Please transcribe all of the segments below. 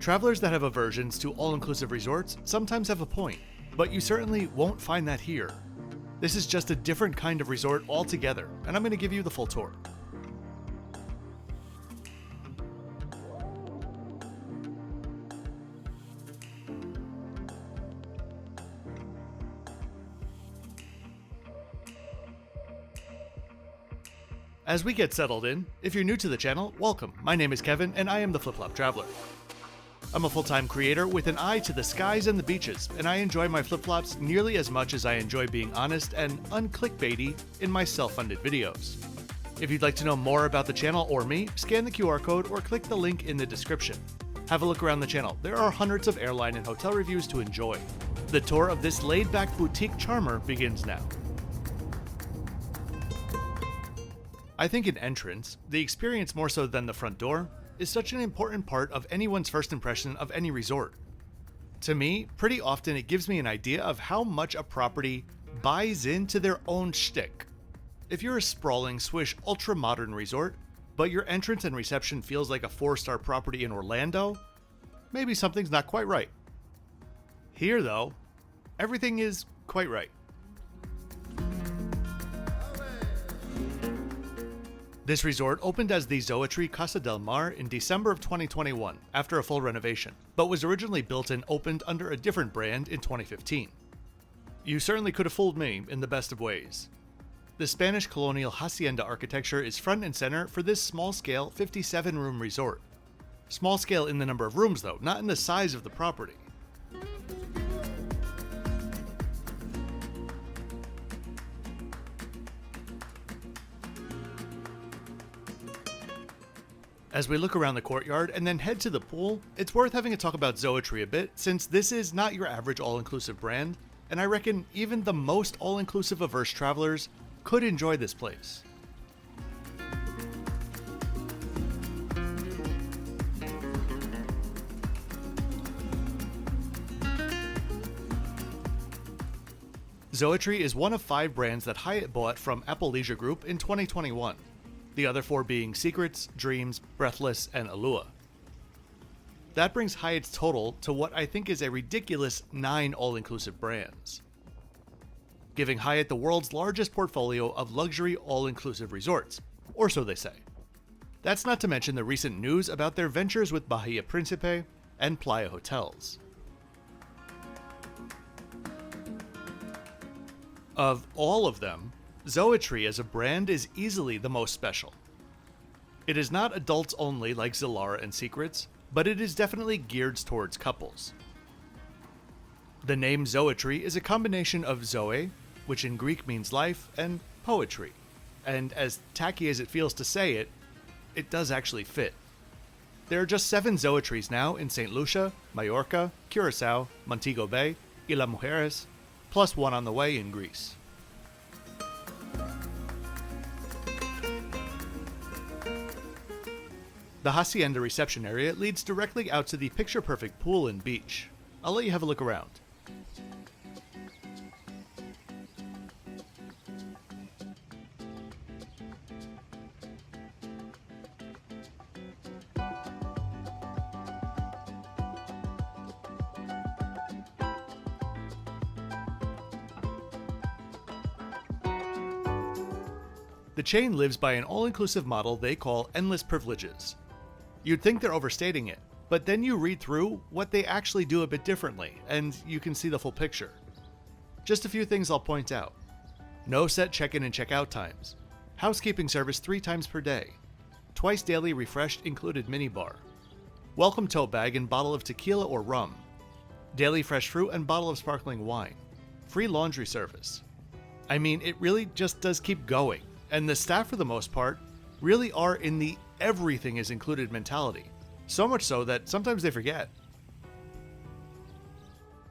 Travelers that have aversions to all-inclusive resorts sometimes have a point, but you certainly won't find that here. This is just a different kind of resort altogether, and I'm going to give you the full tour. As we get settled in, if you're new to the channel, welcome. My name is Kevin, and I am the Flip Flop Traveler. I'm a full-time creator with an eye to the skies and the beaches, and I enjoy my flip-flops nearly as much as I enjoy being honest and unclickbaity in my self-funded videos. If you'd like to know more about the channel or me, scan the QR code or click the link in the description. Have a look around the channel. There are hundreds of airline and hotel reviews to enjoy. The tour of this laid-back boutique charmer begins now. I think an entrance, the experience more so than the front door, is such an important part of anyone's first impression of any resort. To me, pretty often it gives me an idea of how much a property buys into their own shtick. If you're a sprawling, swish, ultra-modern resort, but your entrance and reception feels like a 4-star property in Orlando, maybe something's not quite right. Here, though, everything is quite right. This resort opened as the Zoetry Casa del Mar in December of 2021 after a full renovation, but was originally built and opened under a different brand in 2015. You certainly could have fooled me in the best of ways. The Spanish Colonial hacienda architecture is front and center for this small-scale 57-room resort. Small scale in the number of rooms though, not in the size of the property. As we look around the courtyard and then head to the pool, it's worth having a talk about Zoetry a bit, since this is not your average all-inclusive brand, and I reckon even the most all-inclusive averse travelers could enjoy this place. Zoetry is one of 5 brands that Hyatt bought from Apple Leisure Group in 2021. The other 4 being Secrets, Dreams, Breathless, and Alua. That brings Hyatt's total to what I think is a ridiculous 9 all-inclusive brands, giving Hyatt the world's largest portfolio of luxury all-inclusive resorts, or so they say. That's not to mention the recent news about their ventures with Bahia Principe and Playa Hotels. Of all of them, Zoetry as a brand is easily the most special. It is not adults only like Zilara and Secrets, but it is definitely geared towards couples. The name Zoetry is a combination of Zoe, which in Greek means life, and poetry. And as tacky as it feels to say it, it does actually fit. There are just 7 Zoetrys now in St. Lucia, Majorca, Curacao, Montego Bay, Isla Mujeres, plus 1 on the way in Greece. The hacienda reception area leads directly out to the picture-perfect pool and beach. I'll let you have a look around. The chain lives by an all-inclusive model they call endless privileges. You'd think they're overstating it, but then you read through what they actually do a bit differently, and you can see the full picture. Just a few things I'll point out. No set check-in and check-out times. Housekeeping service 3 times per day. Twice daily refreshed included minibar. Welcome tote bag and bottle of tequila or rum. Daily fresh fruit and bottle of sparkling wine. Free laundry service. I mean, it really just does keep going, and the staff for the most part really are in the everything is included mentality, so much so that sometimes they forget.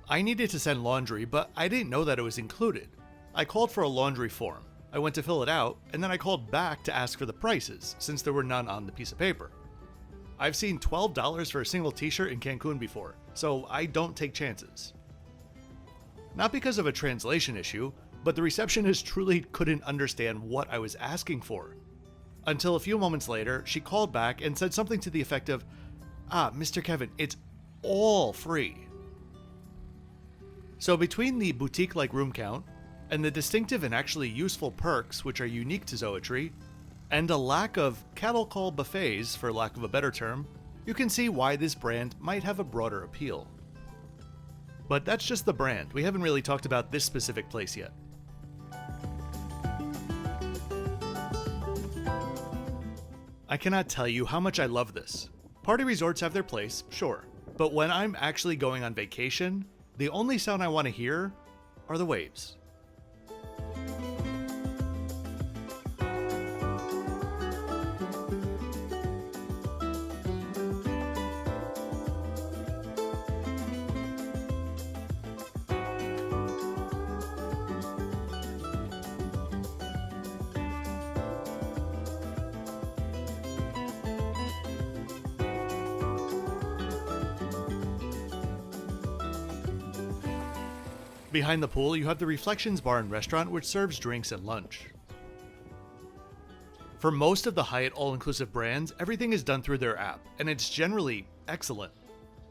I needed to send laundry, but I didn't know that it was included. I called for a laundry form. I went to fill it out, and then I called back to ask for the prices, since there were none on the piece of paper. I've seen $12 for a single t-shirt in Cancun before, so I don't take chances. Not because of a translation issue, but the receptionist truly couldn't understand what I was asking for. Until a few moments later, she called back and said something to the effect of, Mr. Kevin, it's all free. So between the boutique-like room count, and the distinctive and actually useful perks which are unique to Zoetry, and a lack of cattle call buffets, for lack of a better term, you can see why this brand might have a broader appeal. But that's just the brand. We haven't really talked about this specific place yet. I cannot tell you how much I love this. Party resorts have their place, sure, but when I'm actually going on vacation, the only sound I want to hear are the waves. Behind the pool, you have the Reflections Bar and Restaurant, which serves drinks and lunch. For most of the Hyatt all-inclusive brands, everything is done through their app, and it's generally excellent.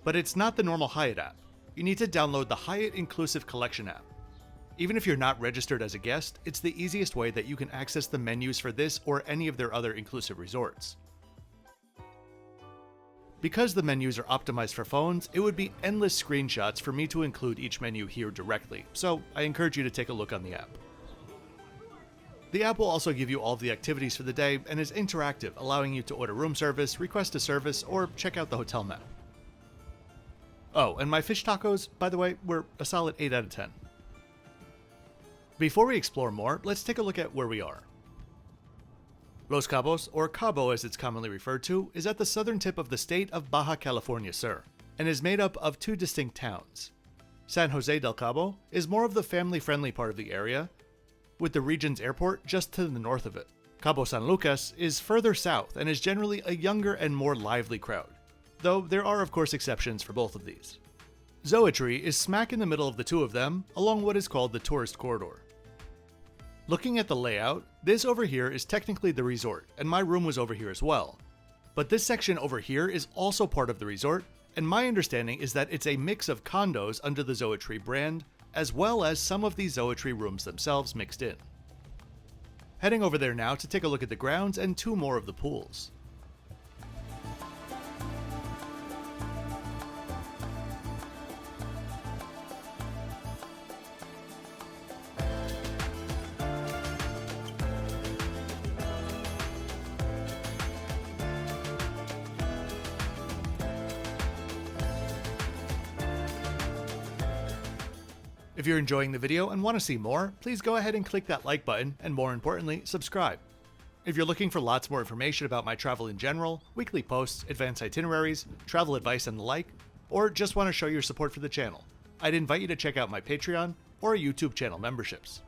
But it's not the normal Hyatt app. You need to download the Hyatt Inclusive Collection app. Even if you're not registered as a guest, it's the easiest way that you can access the menus for this or any of their other inclusive resorts. Because the menus are optimized for phones, it would be endless screenshots for me to include each menu here directly, so I encourage you to take a look on the app. The app will also give you all of the activities for the day and is interactive, allowing you to order room service, request a service, or check out the hotel map. Oh, and my fish tacos, by the way, were a solid 8 out of 10. Before we explore more, let's take a look at where we are. Los Cabos, or Cabo as it's commonly referred to, is at the southern tip of the state of Baja California Sur, and is made up of two distinct towns. San Jose del Cabo is more of the family-friendly part of the area, with the region's airport just to the north of it. Cabo San Lucas is further south and is generally a younger and more lively crowd, though there are of course exceptions for both of these. Zoetry is smack in the middle of the two of them, along what is called the tourist corridor. Looking at the layout, this over here is technically the resort, and my room was over here as well. But this section over here is also part of the resort, and my understanding is that it's a mix of condos under the Zoetry brand, as well as some of the Zoetry rooms themselves mixed in. Heading over there now to take a look at the grounds and two more of the pools. If you're enjoying the video and want to see more, please go ahead and click that like button, and more importantly, subscribe. If you're looking for lots more information about my travel in general, weekly posts, advanced itineraries, travel advice and the like, or just want to show your support for the channel, I'd invite you to check out my Patreon or YouTube channel memberships.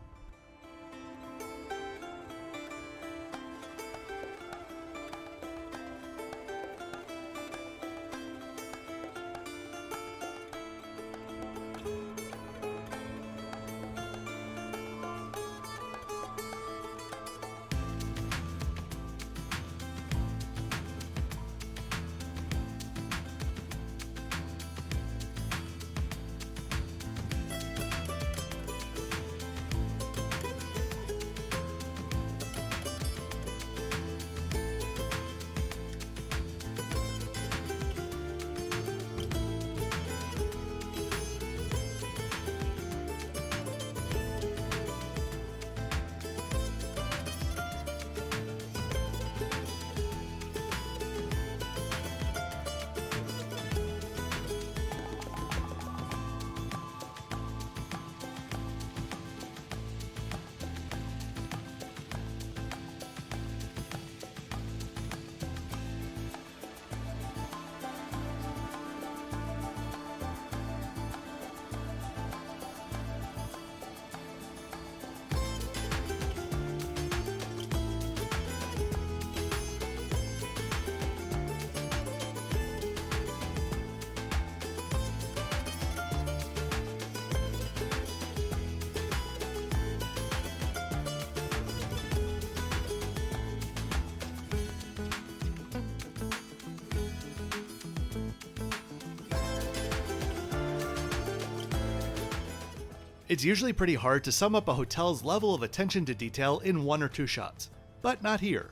It's usually pretty hard to sum up a hotel's level of attention to detail in 1 or 2 shots, but not here.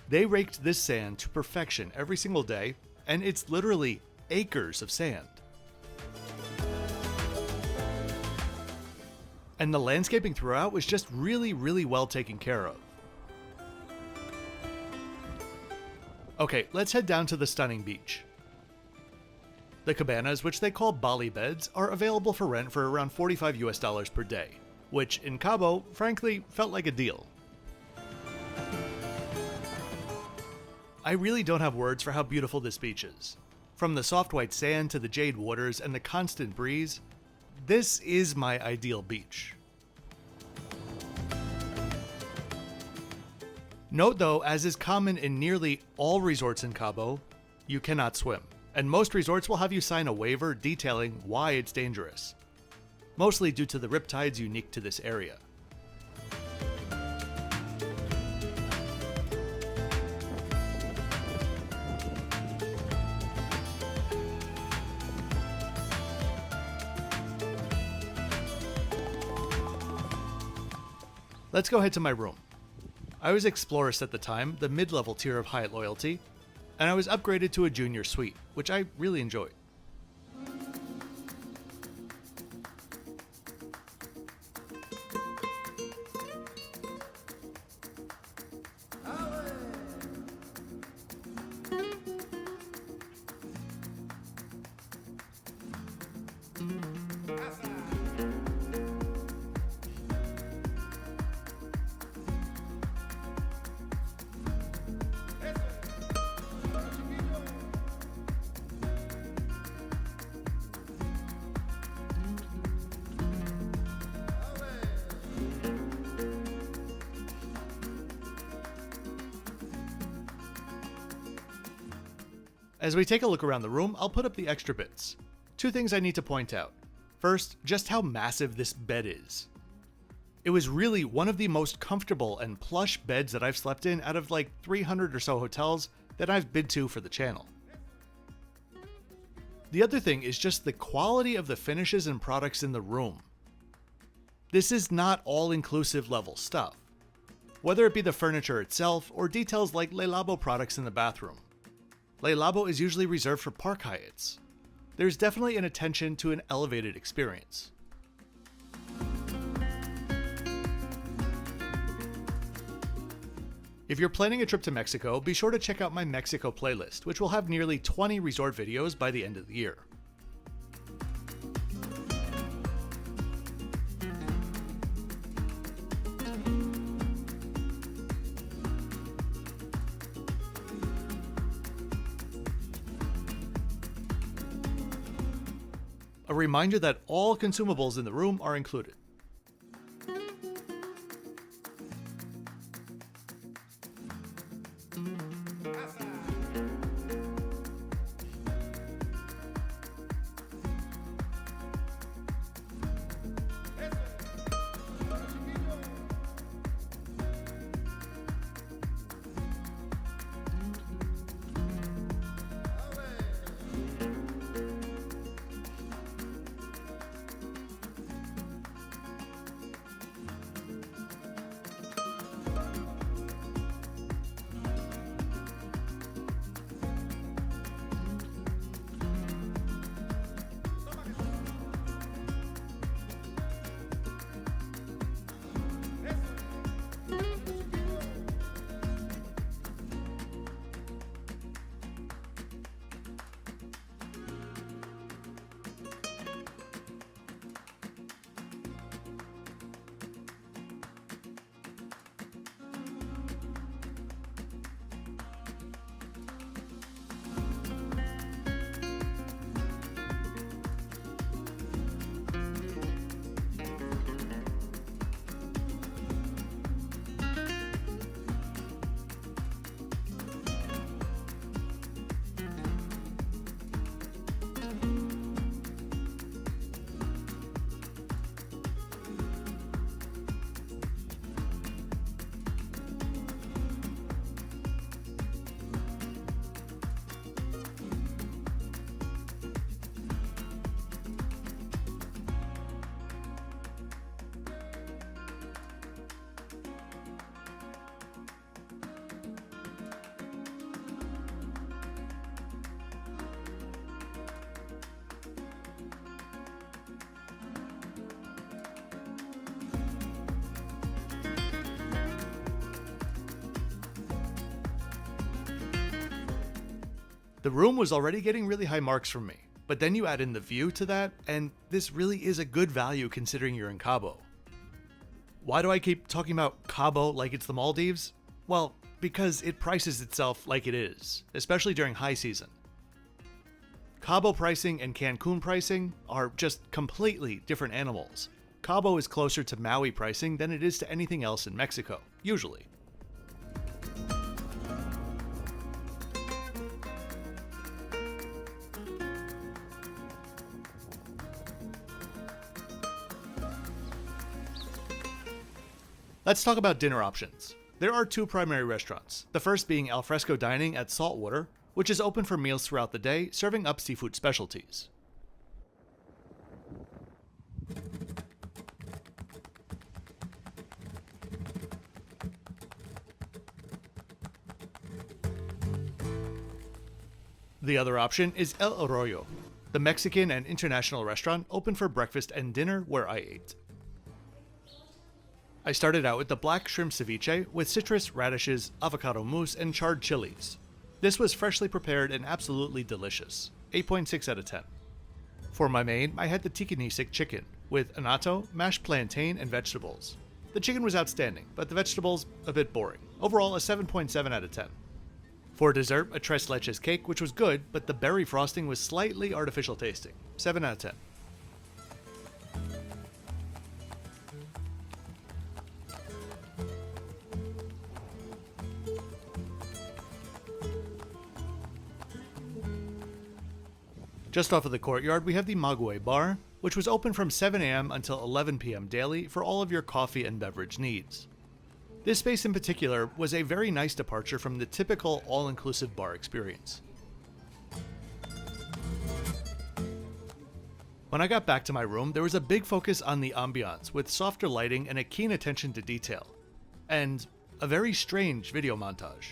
They raked this sand to perfection every single day, and it's literally acres of sand. And the landscaping throughout was just really, really well taken care of. Okay, let's head down to the stunning beach. The cabanas, which they call Bali beds, are available for rent for around $45 per day, which in Cabo, frankly, felt like a deal. I really don't have words for how beautiful this beach is. From the soft white sand to the jade waters and the constant breeze, this is my ideal beach. Note though, as is common in nearly all resorts in Cabo, you cannot swim, and most resorts will have you sign a waiver detailing why it's dangerous, mostly due to the riptides unique to this area. Let's go head to my room. I was Explorist at the time, the mid-level tier of Hyatt Loyalty, and I was upgraded to a junior suite, which I really enjoyed. As we take a look around the room, I'll put up the extra bits. 2 things I need to point out. First, just how massive this bed is. It was really one of the most comfortable and plush beds that I've slept in out of like 300 or so hotels that I've been to for the channel. The other thing is just the quality of the finishes and products in the room. This is not all-inclusive level stuff, whether it be the furniture itself or details like Labo products in the bathroom. Labo is usually reserved for park Hyatts. There's definitely an attention to an elevated experience. If you're planning a trip to Mexico, be sure to check out my Mexico playlist, which will have nearly 20 resort videos by the end of the year. A reminder that all consumables in the room are included. The room was already getting really high marks from me, but then you add in the view to that, and this really is a good value considering you're in Cabo. Why do I keep talking about Cabo like it's the Maldives? Well, because it prices itself like it is, especially during high season. Cabo pricing and Cancun pricing are just completely different animals. Cabo is closer to Maui pricing than it is to anything else in Mexico, usually. Let's talk about dinner options. There are two primary restaurants, the first being alfresco dining at Saltwater, which is open for meals throughout the day, serving up seafood specialties. The other option is El Arroyo, the Mexican and international restaurant open for breakfast and dinner where I ate. I started out with the black shrimp ceviche with citrus, radishes, avocado mousse, and charred chilies. This was freshly prepared and absolutely delicious. 8.6 out of 10. For my main, I had the tiki-nisik chicken with anato, mashed plantain, and vegetables. The chicken was outstanding, but the vegetables a bit boring. Overall, a 7.7 out of 10. For dessert, a tres leches cake, which was good, but the berry frosting was slightly artificial tasting. 7 out of 10. Just off of the courtyard, we have the Maui bar, which was open from 7 a.m. until 11 p.m. daily for all of your coffee and beverage needs. This space in particular was a very nice departure from the typical all-inclusive bar experience. When I got back to my room, there was a big focus on the ambiance with softer lighting and a keen attention to detail, and a very strange video montage.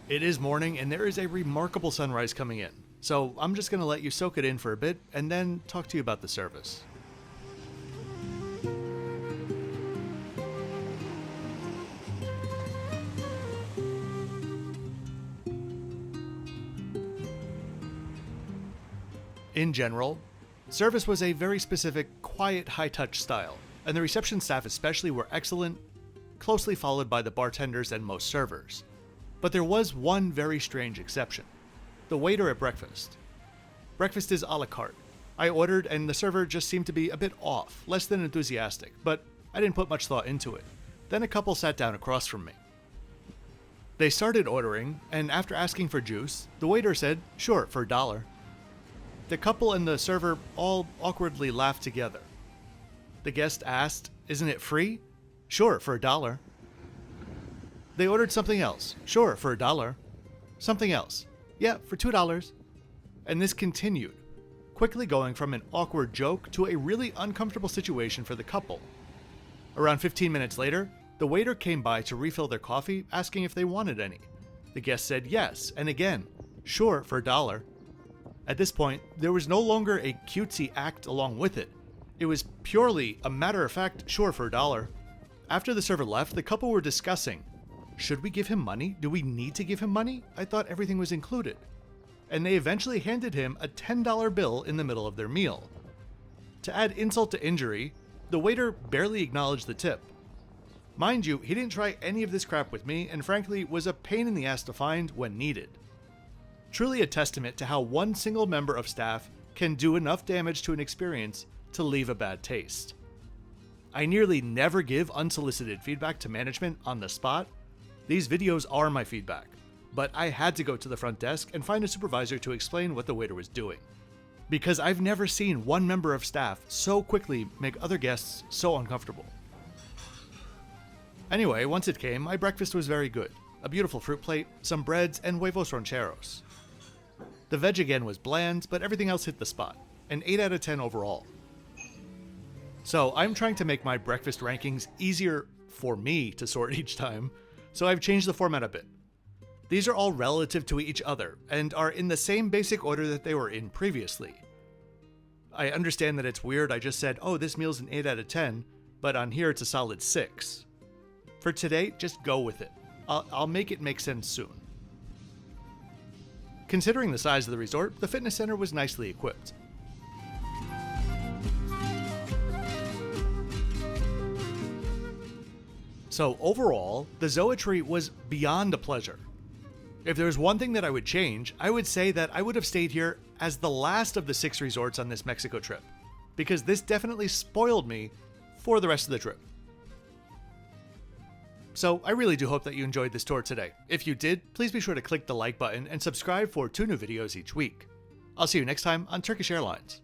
It is morning and there is a remarkable sunrise coming in, so I'm just going to let you soak it in for a bit and then talk to you about the service. In general, service was a very specific, quiet, high-touch style, and the reception staff especially were excellent, closely followed by the bartenders and most servers. But there was one very strange exception. The waiter at breakfast. Breakfast is a la carte. I ordered and the server just seemed to be a bit off, less than enthusiastic, but I didn't put much thought into it. Then a couple sat down across from me. They started ordering, and after asking for juice, the waiter said, "Sure, for $1." The couple and the server all awkwardly laughed together. The guest asked, "Isn't it free?" "Sure, for $1." They ordered something else. "Sure, for $1." Something else. "Yeah, for $2." And this continued, quickly going from an awkward joke to a really uncomfortable situation for the couple. Around 15 minutes later, the waiter came by to refill their coffee, asking if they wanted any. The guest said yes, and again, "Sure, for $1." At this point, there was no longer a cutesy act along with it. It was purely a matter-of-fact "sure, for $1." After the server left, the couple were discussing, should we give him money? Do we need to give him money? I thought everything was included. And they eventually handed him a $10 bill in the middle of their meal. To add insult to injury, the waiter barely acknowledged the tip. Mind you, he didn't try any of this crap with me, and frankly was a pain in the ass to find when needed. Truly a testament to how one single member of staff can do enough damage to an experience to leave a bad taste. I nearly never give unsolicited feedback to management on the spot. These videos are my feedback, but I had to go to the front desk and find a supervisor to explain what the waiter was doing. Because I've never seen one member of staff so quickly make other guests so uncomfortable. Anyway, once it came, my breakfast was very good. A beautiful fruit plate, some breads, and huevos rancheros. The veg again was bland, but everything else hit the spot. An 8 out of 10 overall. So I'm trying to make my breakfast rankings easier for me to sort each time, so I've changed the format a bit. These are all relative to each other, and are in the same basic order that they were in previously. I understand that it's weird, I just said, oh, this meal's an 8 out of 10, but on here it's a solid 6. For today, just go with it. I'll make it make sense soon. Considering the size of the resort, the fitness center was nicely equipped. So overall, the Zoetry was beyond a pleasure. If there's one thing that I would change, I would say that I would have stayed here as the last of the 6 resorts on this Mexico trip, because this definitely spoiled me for the rest of the trip. So I really do hope that you enjoyed this tour today. If you did, please be sure to click the like button and subscribe for 2 new videos each week. I'll see you next time on Turkish Airlines.